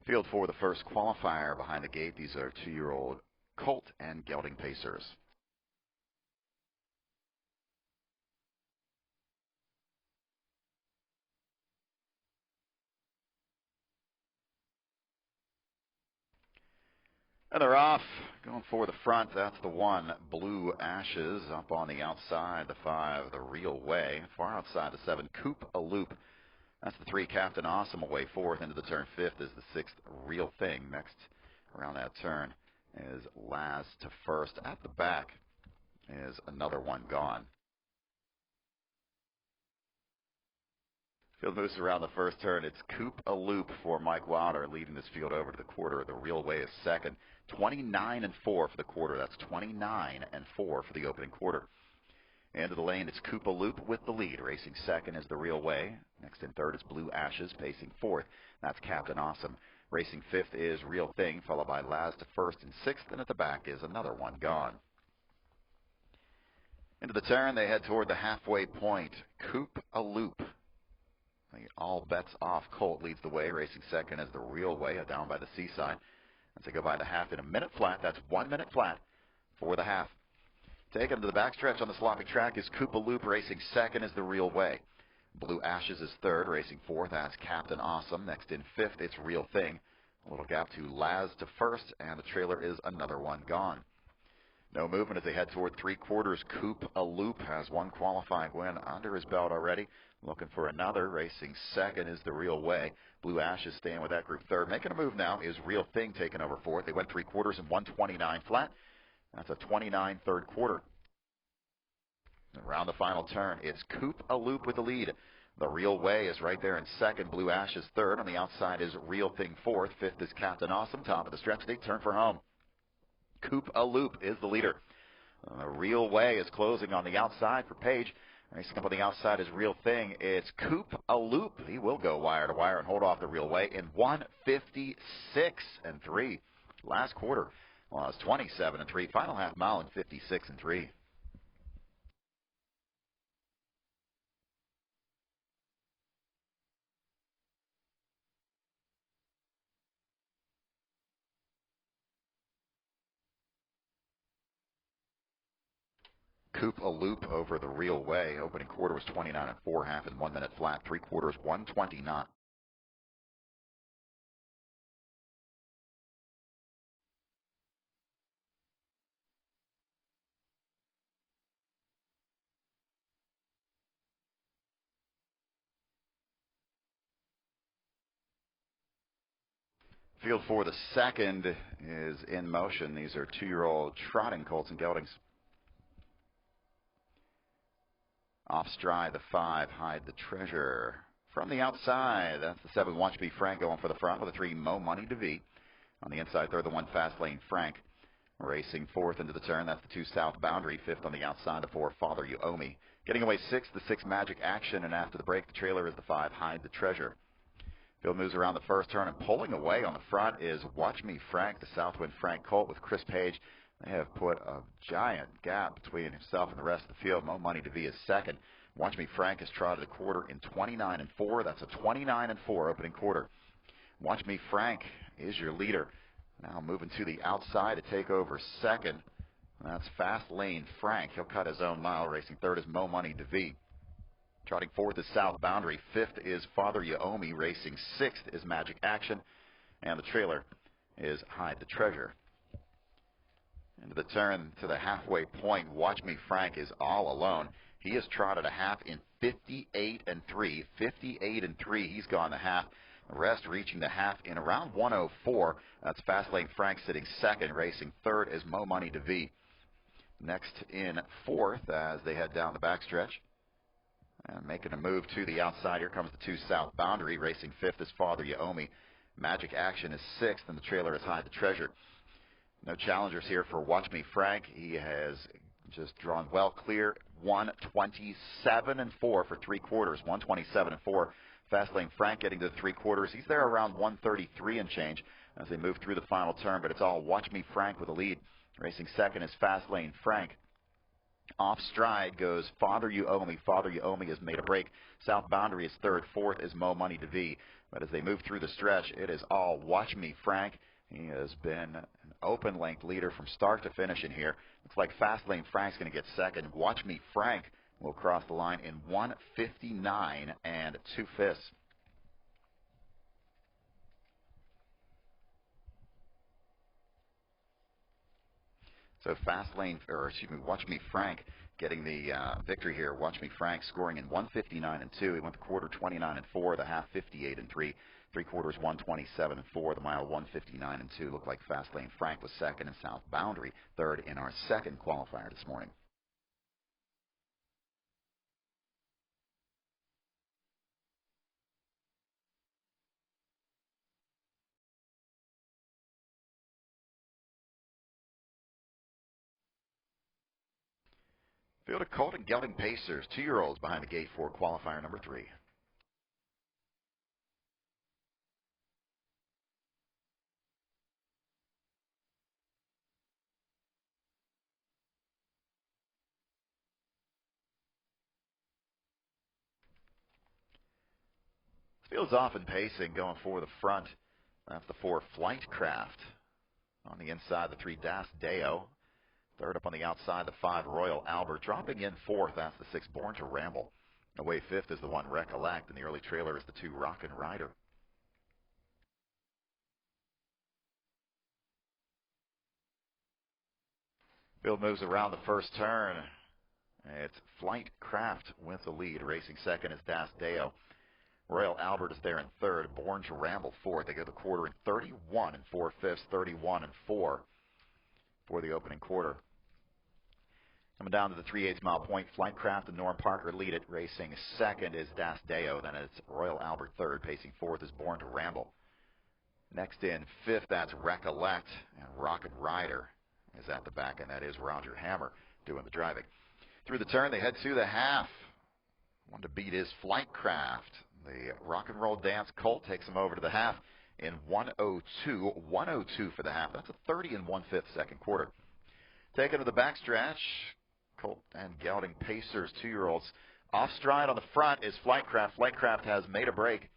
Field for the first qualifier behind the gate. These are 2-year-old Colt and Gelding Pacers. And they're off. Going for the front. That's the 1, Blue Ashes. Up on the outside, the 5, The Real Way. Far outside, the 7, Coop a Loop. That's the 3, Captain Awesome, away 4th. Into the turn 5th is the 6th, Real Thing. Next around that turn is Laz to 1st. At the back is another 1 gone. Field moves around the first turn. It's Coop a Loop for Mike Wilder, leading this field over to the quarter. The Real Way is second. 29-4 for the quarter. That's 29-4 for the opening quarter. Into the lane, it's Coop a Loop with the lead. Racing second is the Real Way. Next in third is Blue Ashes, pacing 4th. That's Captain Awesome. Racing 5th is Real Thing, followed by Laz to 1st and 6th. And at the back is another 1 gone. Into the turn, they head toward the halfway point. Coop a Loop. The all bets off Colt leads the way. Racing second is the Real Way, down by the seaside. As they go by the half in a minute flat, that's 1 minute flat for the half. Taken to the backstretch on the sloppy track is Coop a Loop. Racing second is the Real Way. Blue Ashes is third. Racing 4th, that's Captain Awesome. Next in 5th, it's Real Thing. A little gap to Laz to 1st, and the trailer is another 1 gone. No movement as they head toward 3/4. Coop a Loop has 1 qualifying win under his belt already. Looking for another. Racing second is the Real Way. Blue Ashes staying with that group third. Making a move now is Real Thing taking over 4th. They went 3/4 and 129 flat. That's a 29 third quarter. Around the final turn, it's Coop a Loop with the lead. The Real Way is right there in second. Blue Ashes third. On the outside is Real Thing 4th. 5th is Captain Awesome. Top of the stretch, they turn for home. Coop a Loop is the leader. The Real Way is closing on the outside for Page. Racing up on the outside is Real Thing. It's Coop a Loop. He will go wire to wire and hold off the Real Way in 1:56.3. Last quarter was 27-3. Final half mile in 56-3. Coop a Loop over the Real Way. Opening quarter was 29-4, half in 1 minute flat. 3/4, 129. Field for the second is in motion. These are 2-year-old trotting Colts and Geldings. Off stride, the 5, Hide the Treasure. From the outside, that's the 7, Watch Me Frank going for the front with the 3, Mo Money DeVee. On the inside, third, the 1, Fast Lane Frank. Racing 4th into the turn, that's the 2, South Boundary. 5th on the outside, the 4, Father You Owe Me. Getting away 6th, the 6, Magic Action. And after the break, the trailer is the 5, Hide the Treasure. Field moves around the first turn, and pulling away on the front is Watch Me Frank, the Southwind Frank Colt with Chris Page. They have put a giant gap between himself and the rest of the field. Mo Money DeVee is second. Watch Me Frank has trotted a quarter in 29-4. That's a 29-4 opening quarter. Watch Me Frank is your leader. Now moving to the outside to take over second. That's Fast Lane Frank. He'll cut his own mile. Racing third is Mo Money DeVee. Trotting 4th is South Boundary. 5th is Father You Owe Me. Racing 6th is Magic Action. And the trailer is Hide the Treasure. Into the turn to the halfway point, Watch Me Frank is all alone. He has trotted a half in 58-3. 58-3. He's gone the half. The rest reaching the half in around 1:04. That's Fastlane Frank sitting second. Racing third is Mo Money DeVee. Next in 4th as they head down the backstretch. And making a move to the outside, here comes the 2, South Boundary. Racing 5th is Father You Owe Me. Magic Action is 6th, and the trailer is Hide the Treasure. No challengers here for Watch Me Frank. He has just drawn well clear. 127-4 for 3/4. 127-4. Fastlane Frank getting to the 3/4. He's there around 133 and change as they move through the final turn, but it's all Watch Me Frank with a lead. Racing second is Fastlane Frank. Off stride goes Father You Owe Me. Father You Owe Me has made a break. South boundary is third. Fourth is Mo Money to V. But as they move through the stretch, it is all Watch Me Frank. He has been an open length leader from start to finish in here. Looks like Fast Lane Frank's going to get second. Watch Me Frank will cross the line in 1:59 and 2/5. So Watch Me Frank getting the victory here. Watch Me Frank scoring in 1:59 and 2. He went the quarter 29 and 4, the half 58 and 3, three quarters 1:27 and 4, the mile 1:59 and 2. Looked like Fast Lane Frank was second and South Boundary third in our second qualifier this morning. Field of Colt and Gelding Pacers, 2-year-olds behind the gate for qualifier number 3. Field's off and pacing, going for the front. That's the 4 Flightcraft. On the inside, the 3 Das Deo. Third up on the outside, the 5 Royal Albert. Dropping in fourth, that's the 6 Born to Ramble. Away fifth is the 1 Recollect, and the early trailer is the 2 Rockin' Rider. Field moves around the first turn. It's Flightcraft with the lead. Racing second is Das Deo. Royal Albert is there in third. Born to Ramble fourth. They go the quarter in 31 and 4/5, 31 and 4 for the opening quarter. Coming down to the 3/8 mile point, Flightcraft and Norm Parker lead it. Racing second is Das Deo. Then it's Royal Albert third. Pacing fourth is Born to Ramble. Next in fifth, that's Recollect. And Rockin' Rider is at the back, and that is Roger Hammer doing the driving. Through the turn, they head to the half. One to beat is Flightcraft. The Rock and Roll Dance Colt takes them over to the half in 1:02. 1:02 for the half. That's a 30 and 1/5 second quarter. Taken to the backstretch, Colt and Gelding Pacers, 2-year-olds. Off stride on the front is Flightcraft. Flightcraft has made a break.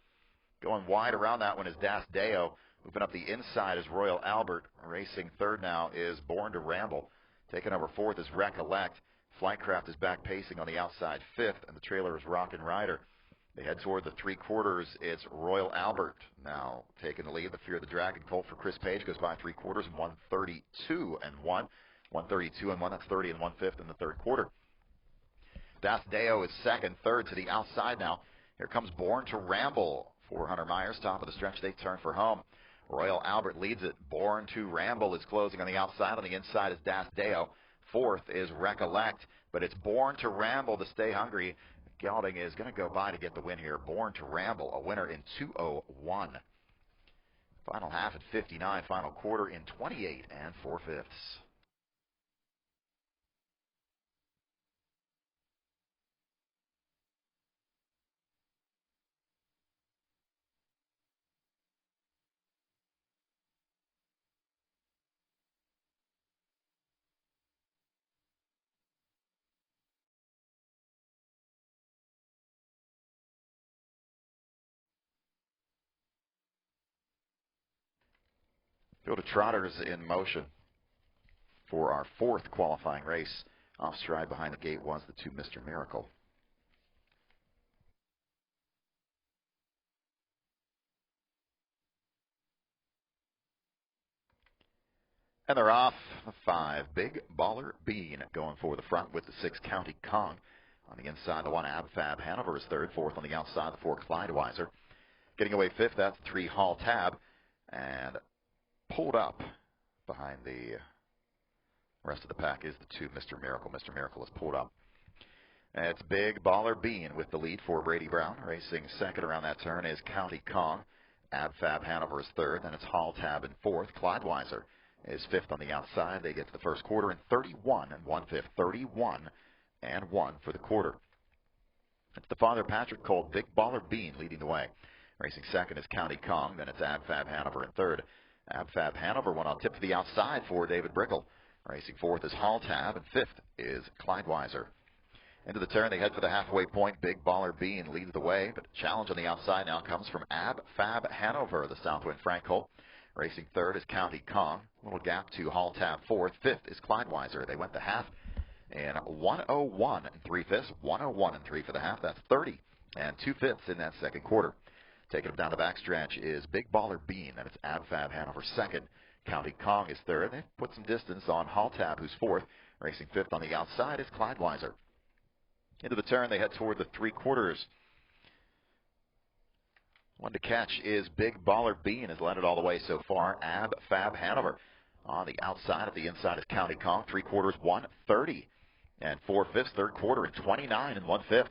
Going wide around that one is Das Deo. Moving up the inside is Royal Albert. Racing third now is Born to Ramble. Taking over fourth is Recollect. Flightcraft is back pacing on the outside fifth, and the trailer is Rockin' Rider. They head toward the 3/4. It's Royal Albert now taking the lead. The Fear of the Dragon Colt for Chris Page goes by 3/4 and 1:32 and 1. 1:32 and 1. That's 30 and 1/5 in the third quarter. Das Deo is second. Third to the outside now. Here comes Born to Ramble. 400 Myers, top of the stretch. They turn for home. Royal Albert leads it. Born to Ramble is closing on the outside. On the inside is Das Deo. Fourth is Recollect, but it's Born to Ramble to stay hungry. Gelding is going to go by to get the win here. Born to Ramble, a winner in 2:01. Final half at 59, final quarter in 28 and 4/5. Field of Trotters in motion for our fourth qualifying race. Off stride behind the gate was the 2 Mr. Miracle. And they're off. The 5 Big Baller Bean going for the front with the 6 County Kong. On the inside, the 1 Abfab Hanover is third. Fourth on the outside, the 4 Clydeweiser. Getting away fifth, that's the 3 Hall Tab. And pulled up behind the rest of the pack is the 2 Mr. Miracle. Mr. Miracle is pulled up. And it's Big Baller Bean with the lead for Brady Brown. Racing second around that turn is County Kong. Abfab Hanover is third. Then it's Hall Tab in fourth. Clydeweiser is fifth on the outside. They get to the first quarter in 31 and 1/5. 31 and 1 for the quarter. It's the Father Patrick Colt, Big Baller Bean leading the way. Racing second is County Kong. Then it's Abfab Hanover in third. Abfab Hanover went on tip to the outside for David Brickle. Racing fourth is Hall Tab, and fifth is Clydeweiser. Into the turn, they head for the halfway point. Big Baller Bean leads the way, but challenge on the outside now comes from Ab Fab Hanover, the Southwind Frank Holt. Racing third is County Kong. Little gap to Hall Tab fourth. Fifth is Clydeweiser. They went the half in 101 and 3/5. 101 and 3 for the half. That's 30 and 2/5 in that second quarter. Taking them down the backstretch is Big Baller Bean, and it's Ab Fab Hanover second. County Kong is third. They've put some distance on Hall Tab, who's fourth. Racing fifth on the outside is Clydeweiser. Into the turn, they head toward the three-quarters. One to catch is Big Baller Bean, has led it all the way so far. Ab Fab Hanover on the outside. At the inside is County Kong. Three-quarters, 1:30 and 4/5. Third quarter at 29 and 1/5.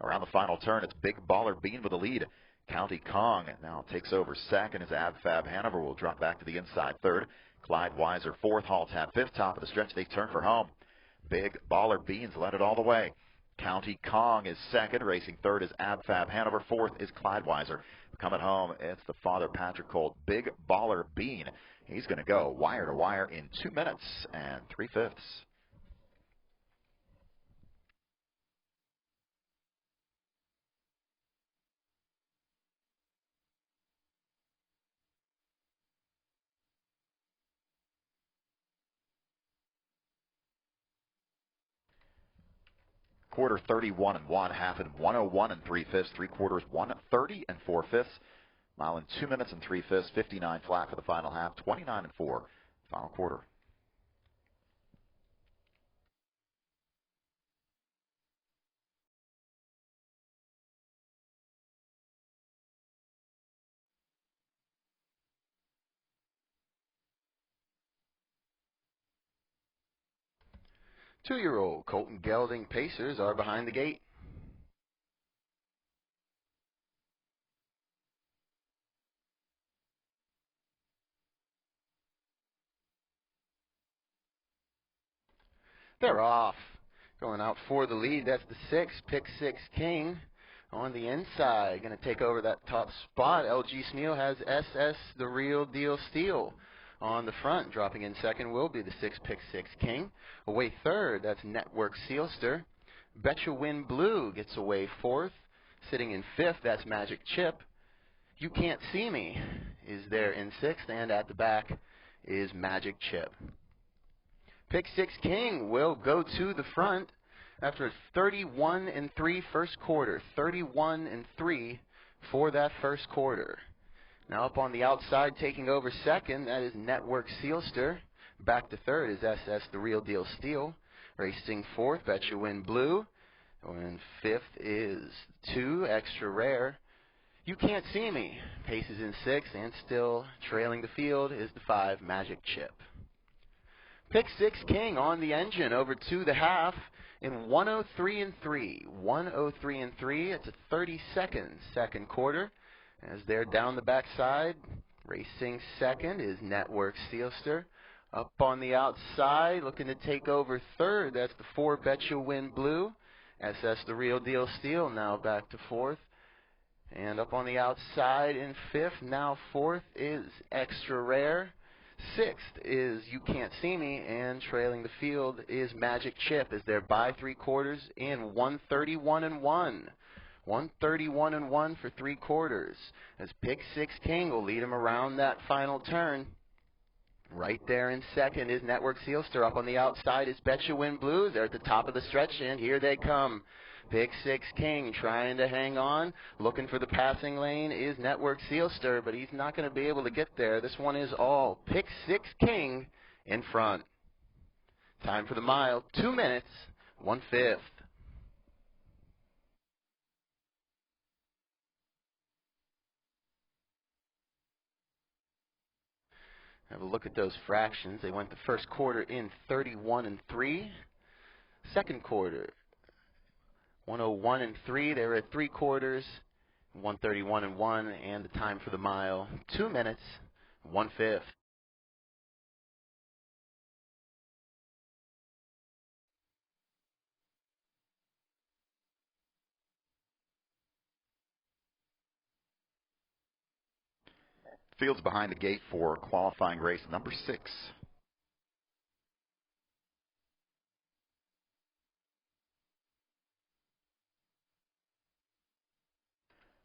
Around the final turn, it's Big Baller Bean with the lead. County Kong now takes over second as Ab Fab Hanover will drop back to the inside third. Clydeweiser fourth. Hall Tab fifth. Top of the stretch, they turn for home. Big Baller Beans led it all the way. County Kong is second. Racing third is Ab Fab Hanover. Fourth is Clydeweiser. Coming home, it's the Father Patrick Colt, Big Baller Bean. He's going to go wire to wire in 2 minutes and 3/5. Quarter 31 and 1, half in 101 and 3/5. Three quarters 1:30 and 4/5. Mile in 2 minutes and 3/5. 59 flat for the final half. 29 and 4 final quarter. Two-year-old Colton Gelding Pacers are behind the gate. They're off. Going out for the lead, that's the 6, Pick 6 King. On the inside, going to take over that top spot. LG Sneal has SS, the Real Deal Steel. On the front, dropping in second will be the 6, Pick 6 King. Away third, that's Network Sealster. Betcha Win Blue gets away fourth. Sitting in fifth, that's Magic Chip. You Can't See Me is there in sixth, and at the back is Magic Chip. Pick 6 King will go to the front after a 31 and 3 first quarter. 31 and 3 for that first quarter. Now up on the outside, taking over second, that is Network Sealster. Back to third is SS, the Real Deal Steel. Racing fourth, Betcha Win Blue. And fifth is 2, Extra Rare. You Can't See Me paces in sixth, and still trailing the field is the 5, Magic Chip. Pick 6 King on the engine over to the half in 1:03 and 3. 1:03 and 3. It's a 30-second second quarter. As they're down the backside, racing second is Network Sealster. Up on the outside, looking to take over third. That's the 4, Betcha Win Blue. SS, the Real Deal Steel, now back to fourth. And up on the outside in fifth, now fourth, is Extra Rare. Sixth is You Can't See Me, and trailing the field is Magic Chip as they're by 3 quarters in 1:31 and 1. 1:31 and 1 for 3 quarters. As Pick 6 King will lead him around that final turn. Right there in second is Network Sealster. Up on the outside is Betcha Win Blue. They're at the top of the stretch, and here they come. Pick 6 King trying to hang on. Looking for the passing lane is Network Sealster, but he's not going to be able to get there. This one is all Pick 6 King in front. Time for the mile, 2 minutes, 1/5. Have a look at those fractions. They went the first quarter in 31 and 3. Second quarter, 101 and 3. They were at 3 quarters, 131 and 1, and the time for the mile, 2 minutes, 1/5. Field's behind the gate for qualifying race number 6.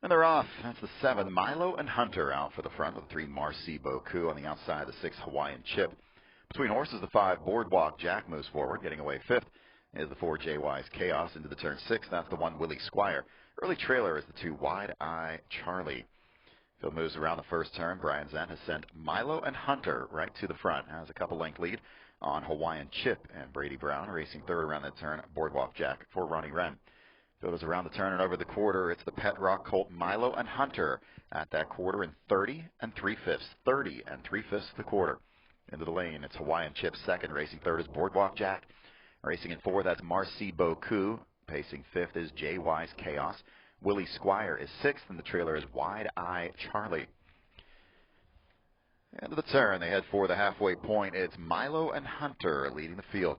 And they're off. That's the 7, Milo and Hunter out for the front with the 3, Marcy Boku on the outside, the 6, Hawaiian Chip. Between horses, the 5, Boardwalk Jack moves forward. Getting away 5th is the 4, J-Wise Chaos into the turn 6. That's the 1, Willie Squire. Early trailer is the 2, Wide Eye Charlie. Phil moves around the first turn. Brian Zent has sent Milo and Hunter right to the front. Has a couple length lead on Hawaiian Chip and Brady Brown racing third around that turn. Boardwalk Jack for Ronnie Wren. Phil is around the turn and over the quarter. It's the Pet Rock Colt Milo and Hunter at that quarter in 30 3/5. 30 3/5 the quarter. Into the lane, it's Hawaiian Chip second. Racing third is Boardwalk Jack. Racing in fourth, that's Marcy Boku. Pacing fifth is J-Wise Chaos. Willie Squire is sixth, and the trailer is Wide Eye Charlie. End of the turn, they head for the halfway point. It's Milo and Hunter leading the field.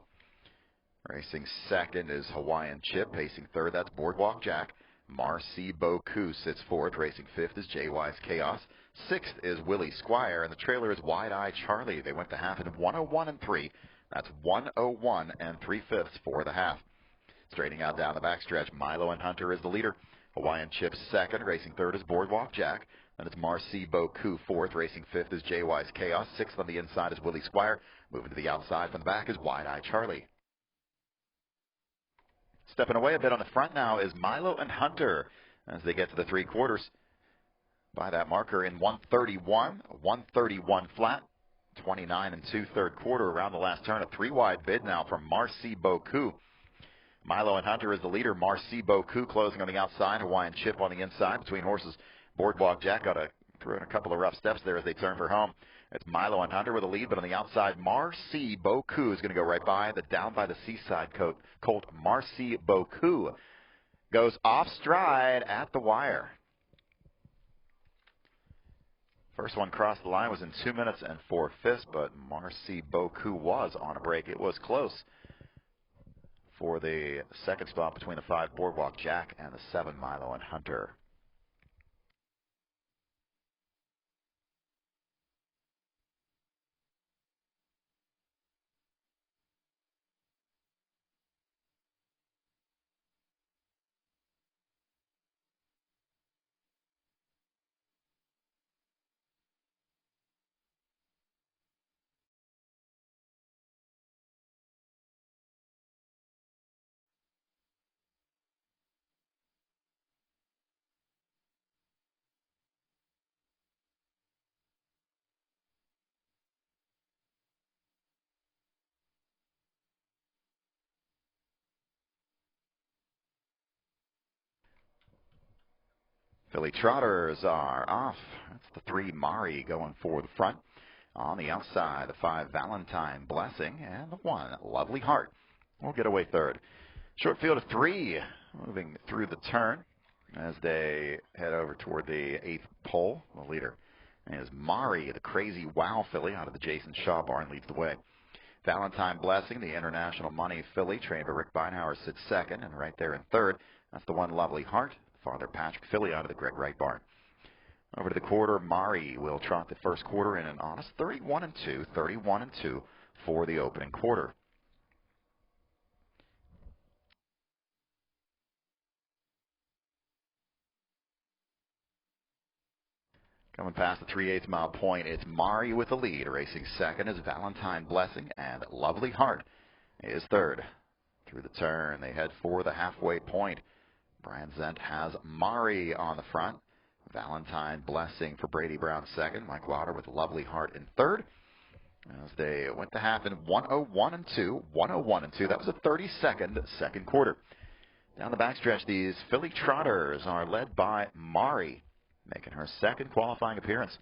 Racing second is Hawaiian Chip. Pacing third, that's Boardwalk Jack. Marcy Boku sits fourth. Racing fifth is J-Wise Chaos. Sixth is Willie Squire, and the trailer is Wide Eye Charlie. They went the half in 101 3. That's 101 3/5 for the half. Straightening out down the backstretch, Milo and Hunter is the leader. Hawaiian Chip second. Racing third is Boardwalk Jack. Then it's Marcy Boku fourth. Racing fifth is J-Wise Chaos. Sixth on the inside is Willie Squire. Moving to the outside from the back is Wide Eye Charlie. Stepping away a bit on the front now is Milo and Hunter as they get to the three quarters. By that marker in 131 flat. 29 2/3 quarter around the last turn. A 3-wide bid now from Marcy Boku. Milo and Hunter is the leader. Marcy Boku closing on the outside. Hawaiian Chip on the inside. Between horses, Boardwalk Jack threw in a couple of rough steps there as they turn for home. It's Milo and Hunter with a lead, but on the outside, Marcy Boku is going to go right by the down by the seaside colt. Marcy Boku goes off stride at the wire. First one crossed the line was in 2 minutes and 4/5, but Marcy Boku was on a break. It was close for the second spot between the 5 Boardwalk Jack and the 7 Milo and Hunter. Philly Trotters are off. That's the 3 Mari going for the front. On the outside, the 5 Valentine Blessing and the 1 Lovely Heart will get away third. Short field of 3 moving through the turn as they head over toward the 8th pole. The leader is Mari, the Crazy Wow filly out of the Jason Shaw barn, leads the way. Valentine Blessing, the International Money filly, trained by Rick Beinhauer, sits second, and right there in third, that's the 1 Lovely Heart. Father Patrick filly out of the Greg Wright barn. Over to the quarter, Mari will trot the first quarter in an honest 31 2 for the opening quarter. Coming past the 3/8 mile point, it's Mari with the lead. Racing second is Valentine Blessing, and Lovely Heart is third. Through the turn, they head for the halfway point. Brian Zent has Mari on the front. Valentine Blessing for Brady Brown second. Mike Lauder with Lovely Heart in third. As they went the half in 101 2. 101 2. That was a 32nd second quarter. Down the backstretch, these Philly Trotters are led by Mari, making her second qualifying appearance.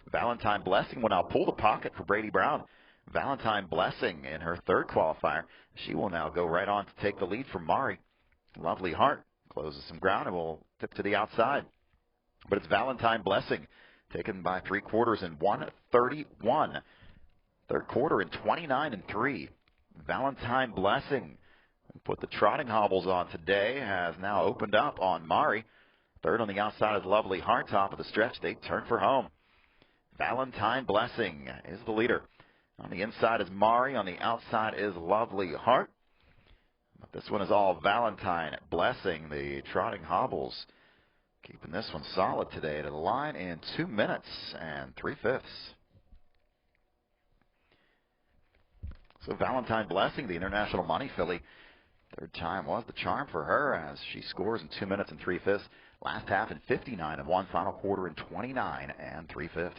Valentine Blessing will now pull the pocket for Brady Brown. Valentine Blessing in her third qualifier. She will now go right on to take the lead from Mari. Lovely Heart closes some ground and will tip to the outside. But it's Valentine Blessing taken by 3 quarters in 131. Third quarter in 29 3. Valentine Blessing, who put the trotting hobbles on today, has now opened up on Mari. Third on the outside is Lovely Heart. Top of the stretch, they turn for home. Valentine Blessing is the leader. On the inside is Mari. On the outside is Lovely Heart. But this one is all Valentine Blessing. The trotting hobbles Keeping this one solid today to the line in 2 minutes and 3/5. So Valentine Blessing, the International Money filly. Third time was the charm for her as she scores in 2 minutes and 3/5. Last half in 59 and 1, final quarter in 29 and 3/5.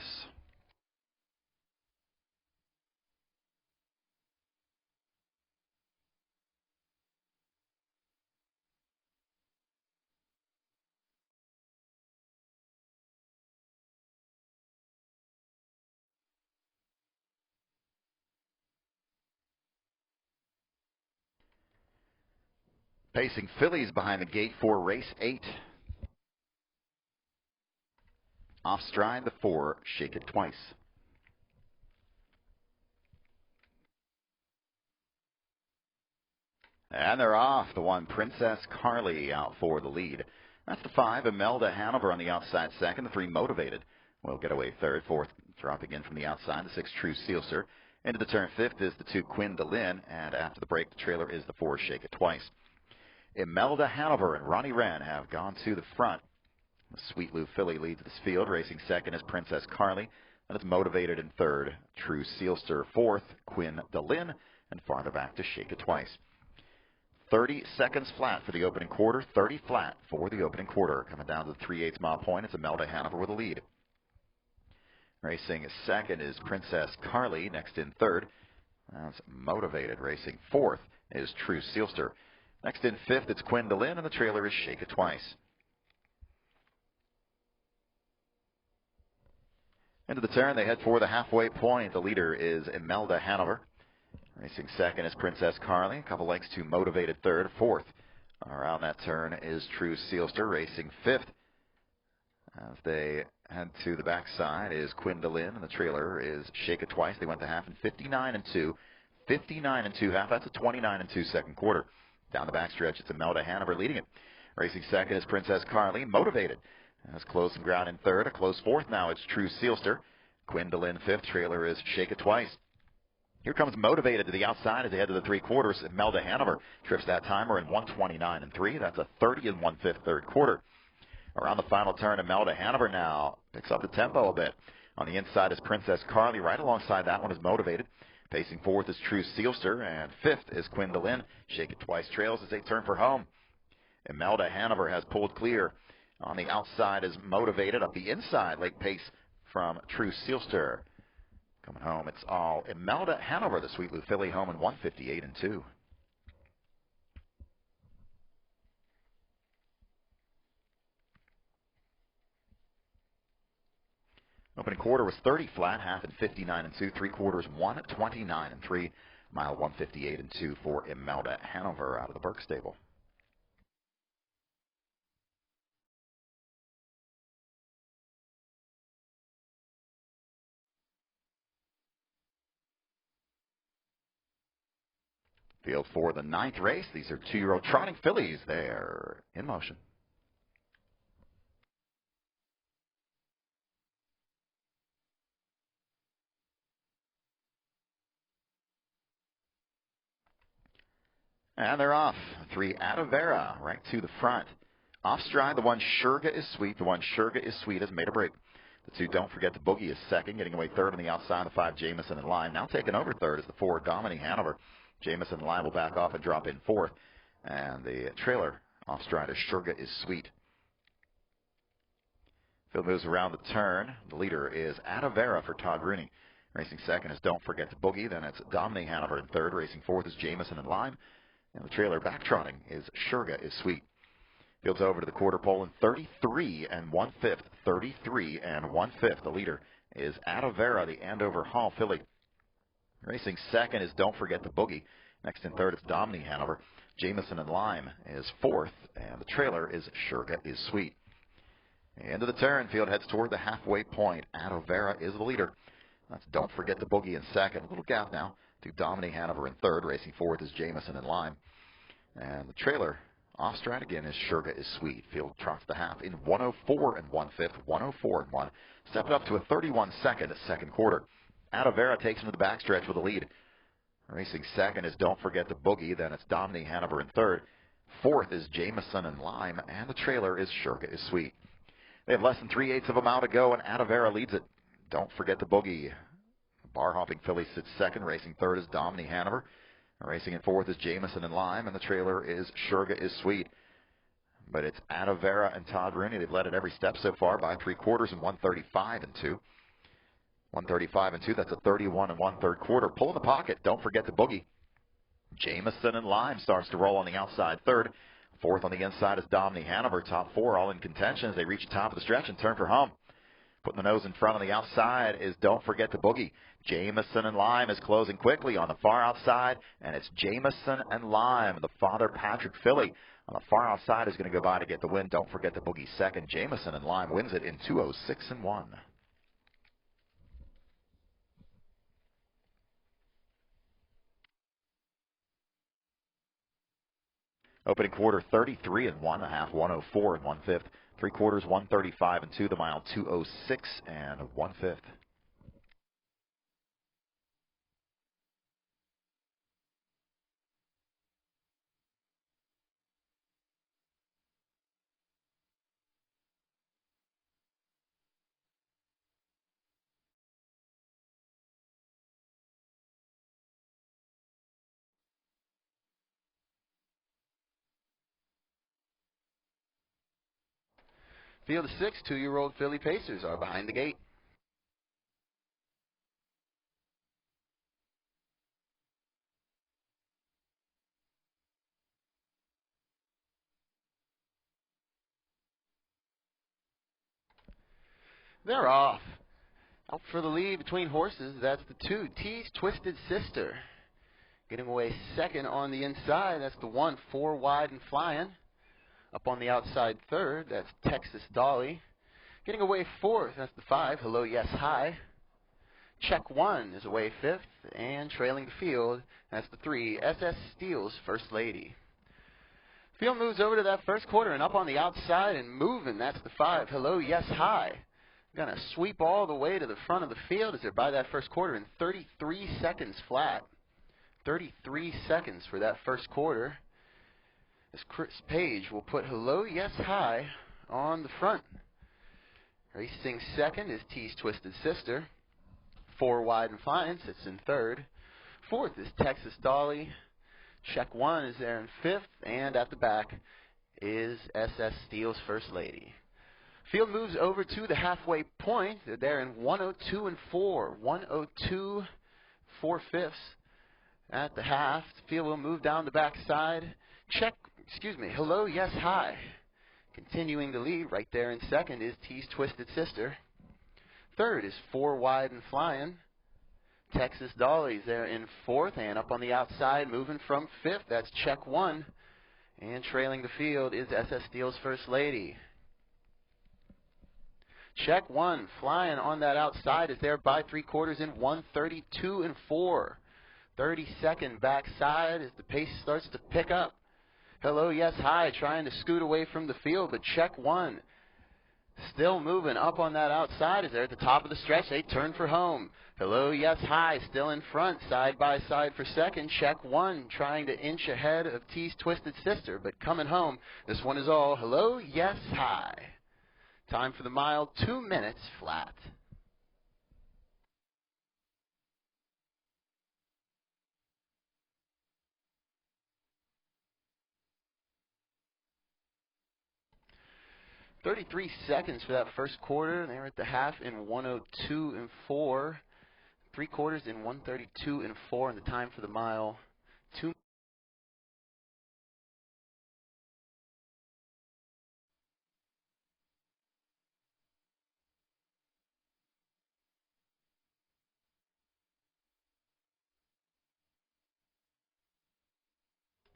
Pacing fillies behind the gate for race 8. Off stride, the 4, Shake It Twice. And they're off. The 1, Princess Carly, out for the lead. That's the 5, Imelda Hanover on the outside second. The 3, Motivated will get away third. 4th, dropping in from the outside. The 6, True Sealster. Into the turn 5th is the 2, Quinn DeLynn. And after the break, the trailer is the 4, Shake It Twice. Imelda Hanover and Ronnie Wren have gone to the front. The Sweet Lou filly leads this field. Racing second is Princess Carly. And it's Motivated in third. True Sealster 4th, Quinn DeLynn. And farther back to Shake It Twice. 30 seconds flat for the opening quarter. 30 flat for the opening quarter. Coming down to the 3/8 mile point, it's Imelda Hanover with a lead. Racing second is Princess Carly. Next in third, that's Motivated. Racing 4th is True Sealster. Next in 5th, it's Quinn DeLynn, and the trailer is Shake It Twice. Into the turn, they head for the halfway point. The leader is Imelda Hanover. Racing second is Princess Carly. A couple lengths to Motivated third. 4th around that turn is True Sealster. Racing 5th. As they head to the backside is Quinn DeLynn, and the trailer is Shake It Twice. They went to half in 59 and 2. 59 and 2 half. That's a 29 and 2 second quarter. Down the backstretch, it's Imelda Hanover leading it. Racing second is Princess Carly. Motivated. Has close some ground in third. A close 4th now. It's True Sealster. Quinn DeLynn 5th. Trailer is Shake It Twice. Here comes Motivated to the outside as they head to the 3/4. Imelda Hanover trips that timer in 129 and 3. That's a 30 and 1/5 third quarter. Around the final turn, Imelda Hanover now picks up the tempo a bit. On the inside is Princess Carly. Right alongside that one is Motivated. Pacing 4th is True Sealster, and 5th is Quinn DeLynn. Shake It Twice trails as they turn for home. Imelda Hanover has pulled clear. On the outside is Motivated. Up the inside, late pace from True Sealster. Coming home, it's all Imelda Hanover, the Sweet Lou filly, home in 158 and 2. Opening quarter was 30 flat, half in 59 and 2, 3/4 129 and 3, mile 158 and 2 for Imelda Hanover out of the Burke stable. Field for the 9th race. These are 2-year-old trotting fillies. They're in motion. And they're off. 3, Adavera, right to the front. Off stride, the 1, Shurga is Sweet. The 1, Shurga is Sweet has made a break. The 2, Don't Forget the Boogie, is second, getting away third on the outside. The 5, Jameson and Lime. Now taking over third is the 4, Dominique Hanover. Jameson and Lime will back off and drop in 4th. And the trailer off stride is Shurga is Sweet. Field moves around the turn. The leader is Adavera for Todd Rooney. Racing second is Don't Forget the Boogie. Then it's Dominique Hanover in third. Racing 4th is Jameson and Lime. And the trailer back trotting is Shurga is Sweet. Field's over to the quarter pole in 33 and 1/5. 33 and 1/5. The leader is Adavera, the Andover Hall filly. Racing second is Don't Forget the Boogie. Next in third, it's Dominique Hanover. Jameson and Lime is 4th, and the trailer is Shurga is Sweet. Into the turn, field heads toward the halfway point. Adavera is the leader. That's Don't Forget the Boogie in second. A little gap now to Dominique Hanover in third. Racing 4th is Jameson and Lime. And the trailer off stride again is Shurga is Sweet. Field trots the half in 104 and 1/5. 104 and 1. Stepping up to a 31-second second quarter. Adavera takes into the backstretch with a lead. Racing second is Don't Forget the Boogie. Then it's Dominique Hanover in third. 4th is Jameson and Lime. And the trailer is Shurga is Sweet. They have less than 3/8 of a mile to go, and Adavera leads it. Don't forget the boogie. Bar hopping filly sits second. Racing third is Domini Hanover. Racing in fourth is Jameson and Lime, and the trailer is Shurga is Sweet. But it's Adavera and Todd Rooney. They've led it every step so far by 3/4 and 135 and 2. 135 and 2. That's a 31 and 1/3 quarter. Pull in the pocket. Don't forget the boogie. Jameson and Lime starts to roll on the outside third. Fourth on the inside is Domini Hanover. Top four all in contention as they reach the top of the stretch and turn for home. Putting the nose in front on the outside is Don't Forget the Boogie. Jameson and Lime is closing quickly on the far outside, and it's Jameson and Lime, the Father Patrick filly. On the far outside is going to go by to get the win. Don't Forget the Boogie second. Jameson and Lime wins it in 2:06 and 1. Opening quarter 33 and 1/2, 104 and 1/5. 3/4 135 and 2. The mile 2:06 and 1/5. Field of 6, 2-year-old filly Pacers are behind the gate. They're off. Out for the lead between horses, that's the 2, T's Twisted Sister. Getting away second on the inside, that's the 1, 4 Wide and Flying. Up on the outside third, that's Texas Dolly. Getting away fourth, that's the 5, Hello Yes Hi. Check 1 is away fifth, and trailing the field, that's the 3, SS Steele's First Lady. Field moves over to that first quarter and up on the outside and moving, that's the 5, Hello Yes Hi. Going to sweep all the way to the front of the field as they're by that first quarter in 33 seconds flat. 33 seconds for that first quarter. As Chris Page will put Hello Yes Hi on the front. Racing second is T's Twisted Sister. 4 Wide and Flying sits in third. Fourth is Texas Dolly. Check 1 is there in fifth. And at the back is SS Steele's First Lady. Field moves over to the halfway point. They're there in 102 and 4. 102, 4/5 at the half. The field will move down the backside. Hello Yes Hi. Continuing the lead right there in second is T's Twisted Sister. Third is 4 Wide and Flying. Texas Dolly's there in fourth, and up on the outside moving from fifth, that's Check 1. And trailing the field is SS Steele's First Lady. Check 1 Flying on that outside is there by 3/4 in 132 and 4. 32nd backside as the pace starts to pick up. Hello Yes Hi trying to scoot away from the field, but Check 1 still moving up on that outside as they're at the top of the stretch. They turn for home. Hello Yes Hi still in front, side by side for second. Check 1 trying to inch ahead of T's Twisted Sister, but coming home, this one is all Hello Yes Hi. Time for the mile, 2 minutes flat. .33 seconds for that first quarter. They were at the half in 102 and 4. 3/4 in 132 and 4, and the time for the mile, 2.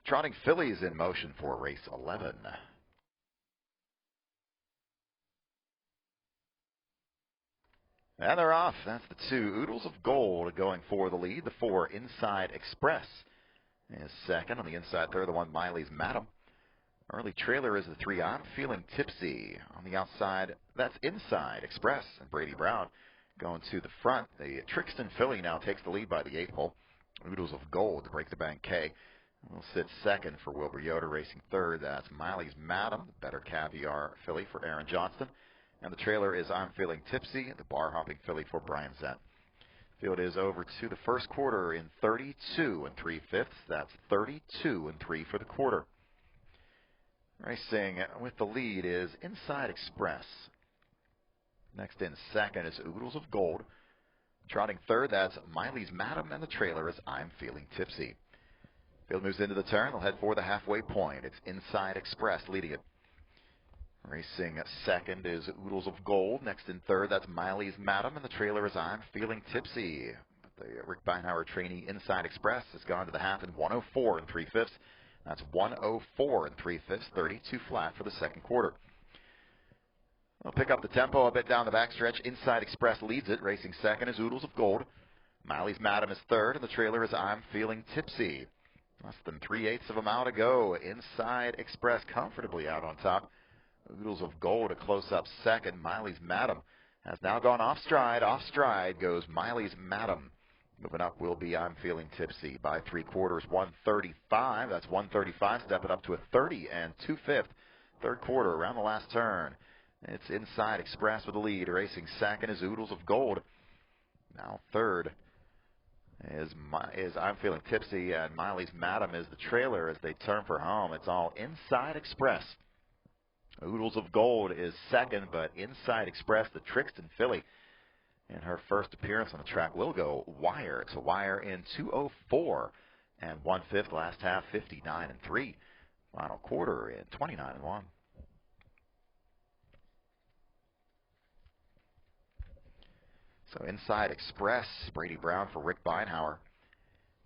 Trotting fillies in motion for race 11. And they're off. That's the 2, Oodles of Gold, going for the lead. The 4, Inside Express, is second. On the inside third, the 1, Miley's Madam. Early trailer is the 3, I'm Feeling Tipsy. On the outside, that's Inside Express. And Brady Brown going to the front. The Trixton filly now takes the lead by the 8th hole. Oodles of Gold, Break the Bank K, will sit second for Wilbur Yoder. Racing third, that's Miley's Madam, the Better Caviar filly for Aaron Johnston. And the trailer is I'm Feeling Tipsy, the bar-hopping filly for Brian Zent. Field is over to the first quarter in 32 3/5. That's 32 3 for the quarter. Racing with the lead is Inside Express. Next in second is Oodles of Gold. Trotting third, that's Miley's Madam, and the trailer is I'm Feeling Tipsy. Field moves into the turn. They'll head for the halfway point. It's Inside Express leading it. Racing second is Oodles of Gold. Next in third, that's Miley's Madam, and the trailer is I'm Feeling Tipsy. The Rick Beinhauer trainee Inside Express has gone to the half in 104 3/5. That's 104 3/5, 32 flat for the second quarter. They'll pick up the tempo a bit down the backstretch. Inside Express leads it. Racing second is Oodles of Gold. Miley's Madam is third, and the trailer is I'm Feeling Tipsy. Less than 3/8 of a mile to go. Inside Express comfortably out on top. Oodles of Gold a close-up second. Miley's Madam has now gone off stride. Off stride goes Miley's Madam. Moving up will be I'm Feeling Tipsy by 3/4, 135. That's 135. Stepping up to a 30 2/5. Third quarter around the last turn. It's Inside Express with the lead. Racing second is Oodles of Gold. Now third is I'm Feeling Tipsy, and Miley's Madam is the trailer as they turn for home. It's all Inside Express. Oodles of Gold is second, but Inside Express, the Trixton filly, in her first appearance on the track, will go wire. It's a wire in 2:04 1/5. Last half 59 3. Final quarter in 29 1. So Inside Express, Brady Brown for Rick Beinhauer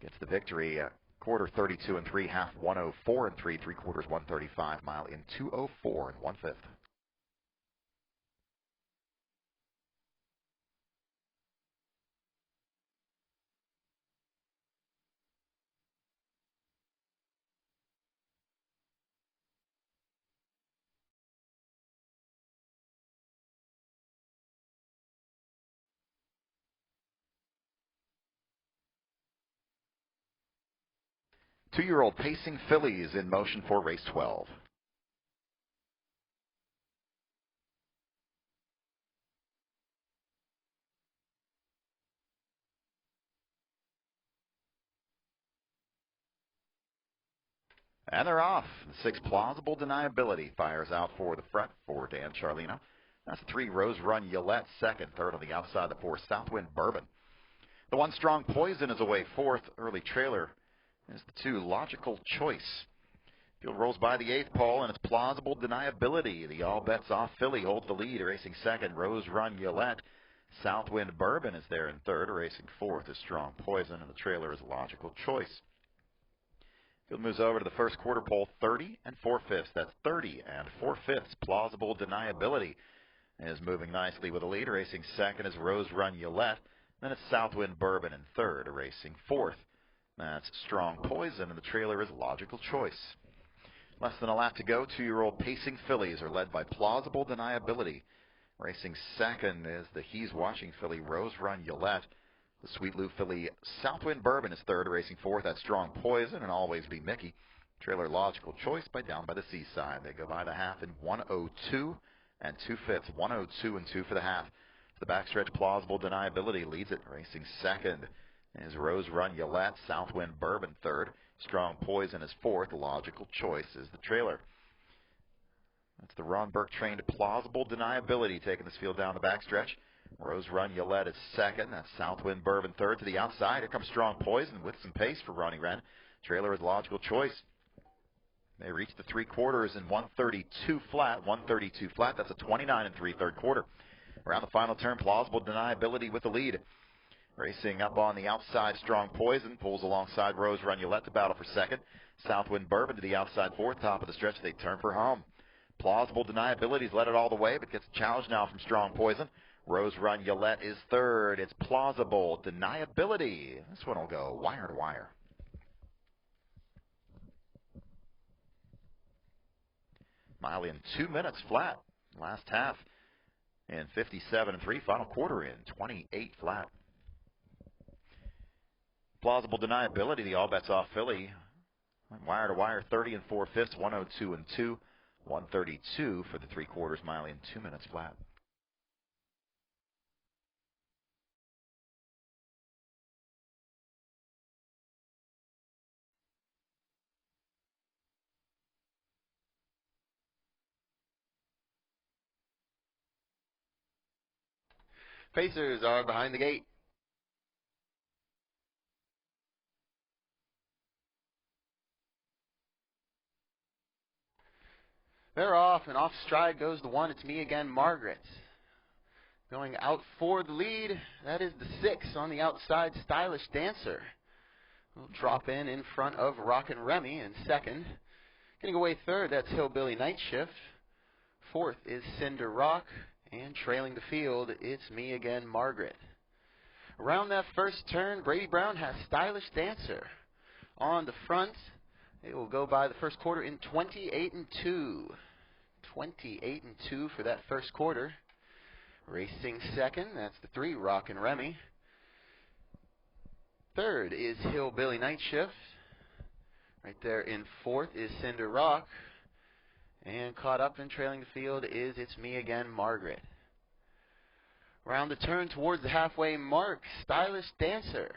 gets the victory. Quarter 32 3, half 104 3, 3/4 135, mile in 2:04 1/5. Two-year-old Pacing Fillies in motion for race 12. And they're off. The 6 Plausible Deniability fires out for the front for Dan Charlino. That's the 3 Rose Run Yolette second. Third on the outside, the 4 Southwind Bourbon. The 1 Strong Poison is away fourth. Early trailer is the 2 Logical Choice. Field rolls by the 8th pole, and it's Plausible Deniability. The All Bets Off filly holds the lead. Racing second, Rose Run Yolette. Southwind Bourbon is there in third. Racing fourth is Strong Poison, and the trailer is Logical Choice. Field moves over to the first quarter pole, 30 4/5. That's 30 4/5. Plausible Deniability is moving nicely with the lead. Racing second is Rose Run Yolette. Then it's Southwind Bourbon in third. Racing fourth, that's Strong Poison, and the trailer is Logical Choice. Less than a lap to go. Two-year-old Pacing Fillies are led by Plausible Deniability. Racing second is the He's Watching filly, Rose Run Yolette. The Sweet Lou filly, Southwind Bourbon, is third. Racing fourth, that's Strong Poison, and Always Be Mickey. Trailer Logical Choice by Down by the Seaside. They go by the half in 102 2/5. 102 2 for the half. The backstretch, Plausible Deniability leads it. Racing second is Rose Run Yolette. Southwind Bourbon third. Strong Poison is fourth. Logical Choice is the trailer. That's the Ron Burke trained Plausible Deniability taking this field down the backstretch. Rose Run Yolette is second. That's Southwind Bourbon third. To the outside, here comes Strong Poison with some pace for Ronnie Wren. Trailer is Logical Choice. They reach the 3/4 in 132 flat. 132 flat. That's a 29 3 third quarter. Around the final turn, Plausible Deniability with the lead. Racing up on the outside, Strong Poison pulls alongside Rose Run Yolette to battle for second. Southwind Bourbon to the outside fourth. Top of the stretch, they turn for home. Plausible Deniability's led it all the way, but gets a challenge now from Strong Poison. Rose Run Yolette is third. It's Plausible Deniability. This one will go wire to wire. Mile in 2 minutes flat. Last half in 57 3. Final quarter in 28 flat. Plausible Deniability, the All Bets Off filly. Wire to wire, 30 4/5, 102 2, 132 for the 3/4 mile in 2 minutes flat. Pacers are behind the gate. They're off, and off stride goes the one. It's Me Again, Margaret. Going out for the lead, that is the 6 on the outside, Stylish Dancer. Will drop in front of Rockin' Remy in second. Getting away third, that's Hillbilly Night Shift. Fourth is Cinder Rock. And trailing the field, it's Me Again, Margaret. Around that first turn, Brady Brown has Stylish Dancer on the front. It will go by the first quarter in 28-2. 28-2 for that first quarter. Racing second, that's the 3, Rockin' Remy. Third is Hillbilly Night Shift. Right there in fourth is Cinder Rock. And caught up and trailing the field is It's Me Again, Margaret. Around the turn towards the halfway mark, Stylish Dancer.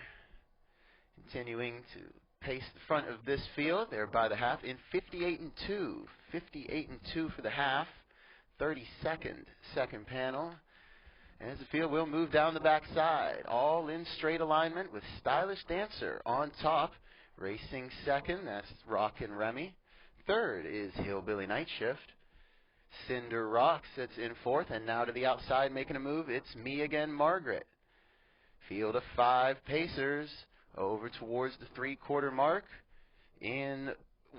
Continuing to pace the front of this field. They're by the half in 58-2. 58-2 for the half. 32nd second panel. As the field will move down the backside, all in straight alignment with Stylish Dancer on top. Racing second, that's Rockin' Remy. Third is Hillbilly Night Shift. Cinder Rock sits in fourth, and now to the outside making a move, it's Me Again, Margaret. Field of 5 Pacers over towards the three-quarter mark in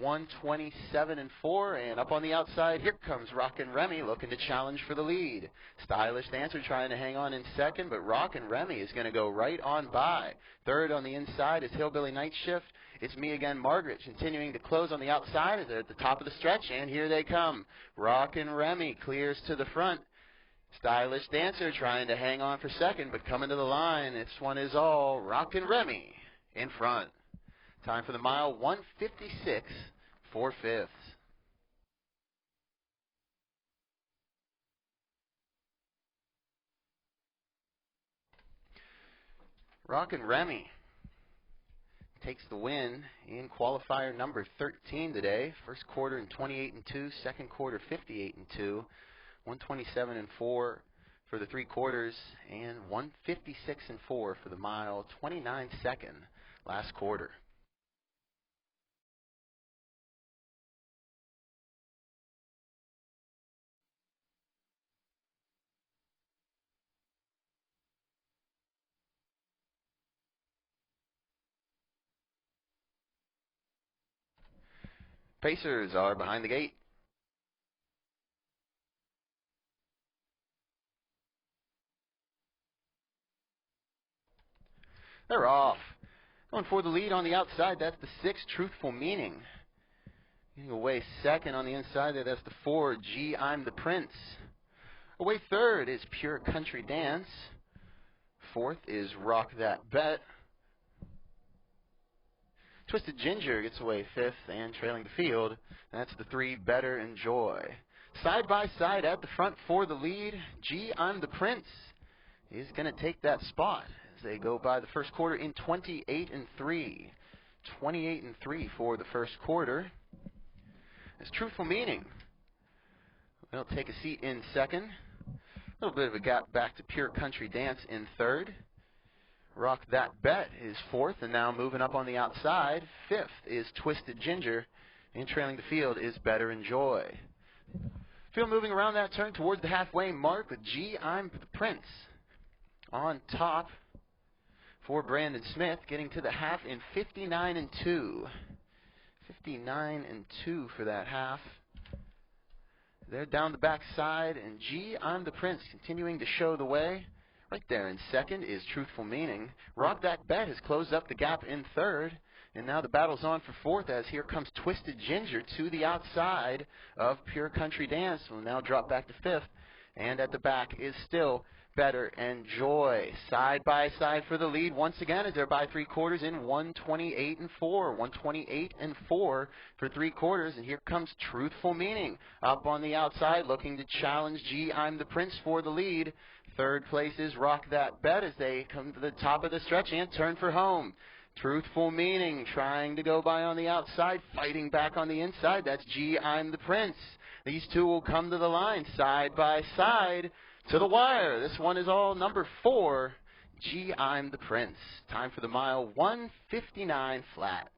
1:27-4, and up on the outside, here comes Rockin' Remy looking to challenge for the lead. Stylish Dancer trying to hang on in second, but Rockin' Remy is going to go right on by. Third on the inside is Hillbilly Night Shift. It's Me Again, Margaret, continuing to close on the outside as they're at the top of the stretch, and here they come. Rockin' Remy clears to the front. Stylish Dancer trying to hang on for second, but coming to the line. This one is all Rockin' Remy in front. Time for the mile, 1:56, 4/5. Rockin' Remy takes the win in qualifier number 13 today. First quarter in 28-2, second quarter 58-2, 127-4 for the three quarters, and 156-4 for the mile, 29-second last quarter. Pacers are behind the gate. They're off. Going for the lead on the outside, that's the 6, Truthful Meaning. Getting away second on the inside there, that's the 4, Gee, I'm the Prince. Away third is Pure Country Dance. Fourth is Rock That Bet. Twisted Ginger gets away fifth, and trailing the field, that's the 3, Better Enjoy. Side by side at the front for the lead, Gee, I'm the Prince is going to take that spot as they go by the first quarter in 28-3. 28-3 for the first quarter. As Truthful Meaning will take a seat in second. A little bit of a gap back to Pure Country Dance in third. Rock That Bet is fourth, and now moving up on the outside. Fifth is Twisted Ginger, and trailing the field is Better Enjoy. Field moving around that turn towards the halfway mark with Gee, I'm the Prince on top for Brandon Smith, getting to the half in 59-2. 59-2 for that half. They're down the backside, and Gee, I'm the Prince continuing to show the way. Right there in second is Truthful Meaning. Rock That Bet has closed up the gap in third. And now the battle's on for fourth as here comes Twisted Ginger to the outside of Pure Country Dance. Will now drop back to fifth. And at the back is still Better Enjoy. Side by side for the lead once again as they're by three quarters in 128-4. 128-4 for three quarters. And here comes Truthful Meaning up on the outside looking to challenge Gee, I'm the Prince for the lead. Third place is Rock That Bet as they come to the top of the stretch and turn for home. Truthful Meaning trying to go by on the outside, fighting back on the inside. That's Gee, I'm the Prince. These two will come to the line side by side. To the wire. This one is all number 4, Gee, I'm the Prince. Time for the mile, 1:59 flat.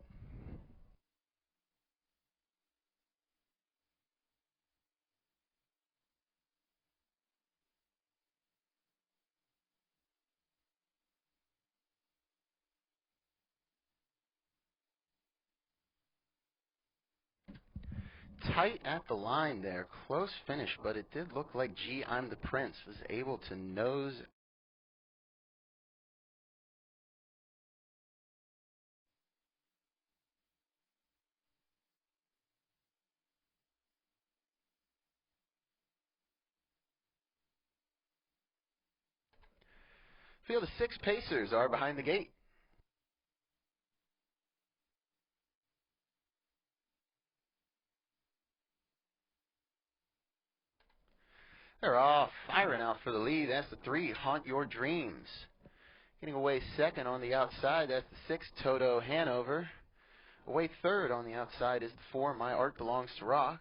Tight at the line there. Close finish, but it did look like Gee, I'm the Prince was able to nose. Field of 6 pacers are behind the gate. They're off, firing out for the lead. That's the 3, Haunt Your Dreams. Getting away second on the outside, that's the 6, Toto Hanover. Away third on the outside is the 4, My Art Belongs to Rock.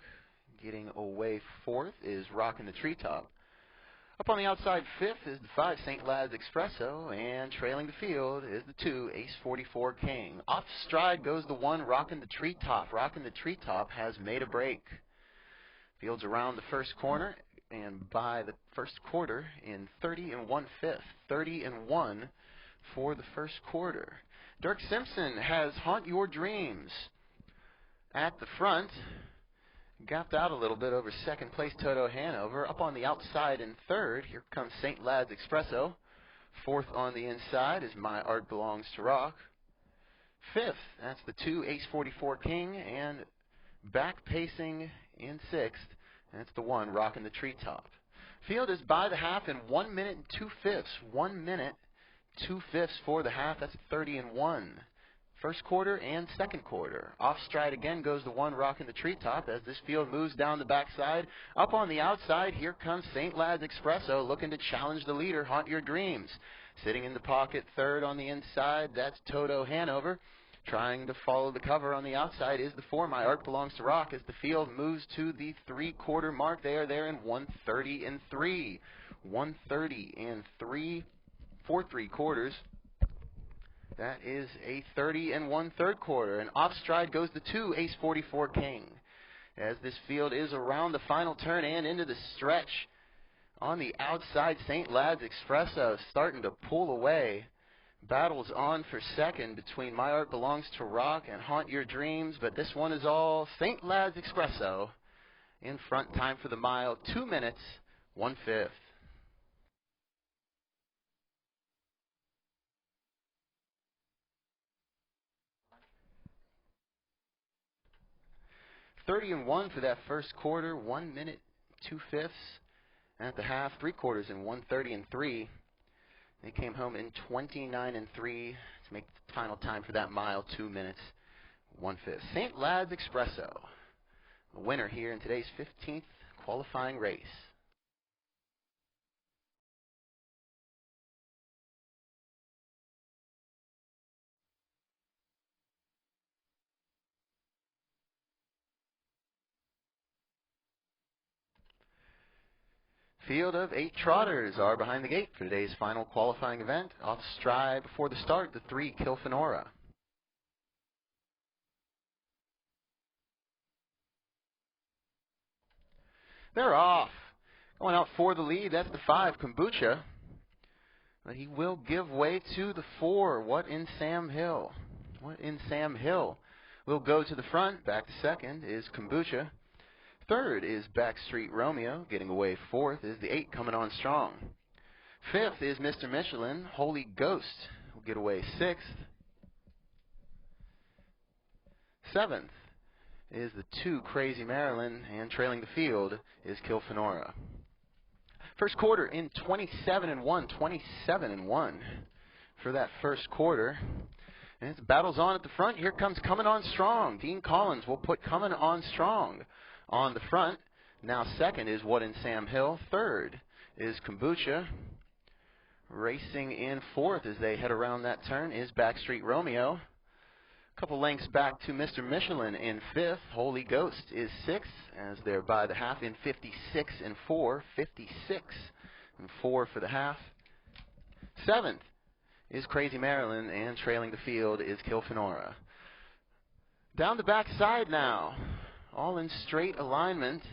Getting away fourth is Rockin' the Treetop. Up on the outside fifth is the 5, St. Lad's Espresso, and trailing the field is the 2, Ace 44 King. Off stride goes the 1, Rockin' the Treetop. Rockin' the Treetop has made a break. Field's around the first corner, and by the first quarter in 30 1/5. 30 1 for the first quarter. Dirk Simpson has Haunt Your Dreams at the front. Gapped out a little bit over second place Toto Hanover. Up on the outside in third, here comes St. Lad's Espresso. Fourth on the inside is My Art Belongs to Rock. Fifth, that's the 2, Ace 44 King. And back pacing in sixth, that's the 1, Rockin' the Treetop. Field is by the half in 1 minute and 2/5. 1 minute, 2/5 for the half. That's 30 1. First quarter and second quarter. Off stride again goes the 1, Rockin' the Treetop, as this field moves down the backside. Up on the outside, here comes St. Lad's Espresso, looking to challenge the leader, Haunt Your Dreams. Sitting in the pocket third on the inside, that's Toto Hanover. Trying to follow the cover on the outside is the 4, My Art Belongs to Rock, as the field moves to the 3-quarter mark. They are there in 1:30 3. 1:30 3 for 3 quarters. That is a 30 1/3 quarter. And off stride goes the 2, Ace 44 King. As this field is around the final turn and into the stretch. On the outside, St. Lad's Espresso starting to pull away. Battles on for second between My Art Belongs to Rock and Haunt Your Dreams. But this one is all St. Lad's Espresso in front. Time for the mile, 2 minutes, 1/5. 30 1 for that first quarter, 1 minute, 2/5. At the half, 3 quarters in 1:30 3. They came home in 29 3 to make the final time for that mile, 2 minutes, 1/5. St. Lad's Espresso, the winner here in today's 15th qualifying race. Field of 8 trotters are behind the gate for today's final qualifying event. Off stride before the start, the 3, Kilfenora. They're off. Going out for the lead, that's the 5, Kombucha. But he will give way to the 4, What in Sam Hill. What in Sam Hill will go to the front. Back to second is Kombucha. Third is Backstreet Romeo. Getting away fourth is the 8, Coming On Strong. Fifth is Mr. Michelin. Holy Ghost will get away sixth. Seventh is the 2, Crazy Maryland. And trailing the field is Kilfenora. First quarter in 27 1. 27 1 for that first quarter. And it's battles on at the front. Here comes Coming On Strong. Dean Collins will put Coming On Strong on the front. Now second is What in Sam Hill. Third is Kombucha. Racing in fourth as they head around that turn is Backstreet Romeo. A couple lengths back to Mr. Michelin in fifth. Holy Ghost is sixth as they're by the half in 56 4. 56 and 4 for the half. 7th is Crazy Maryland, and trailing the field is Kilfenora. Down the back side now, all in straight alignment.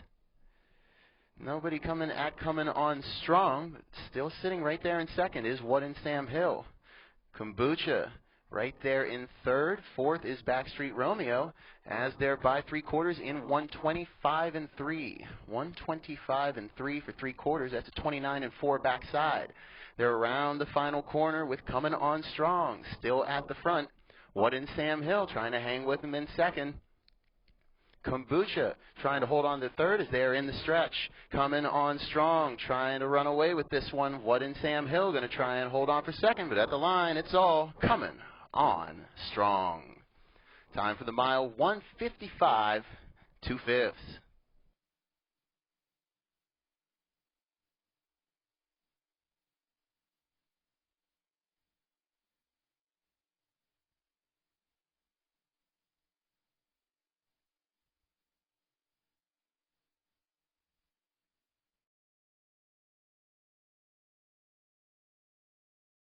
Nobody coming on strong, but still sitting right there in second is What in Sam Hill. Kombucha right there in third. 4th is Backstreet Romeo, as they're by 3/4 in 125 and 3. 125 and 3 for 3/4. That's a 29 and 4 backside. They're around the final corner with Coming On Strong still at the front. What in Sam Hill trying to hang with him in second. Kombucha trying to hold on to third as they're in the stretch. Coming On Strong trying to run away with this one. What in Sam Hill going to try and hold on for second, but at the line it's all Coming On Strong. Time for the mile, 1:55 2/5.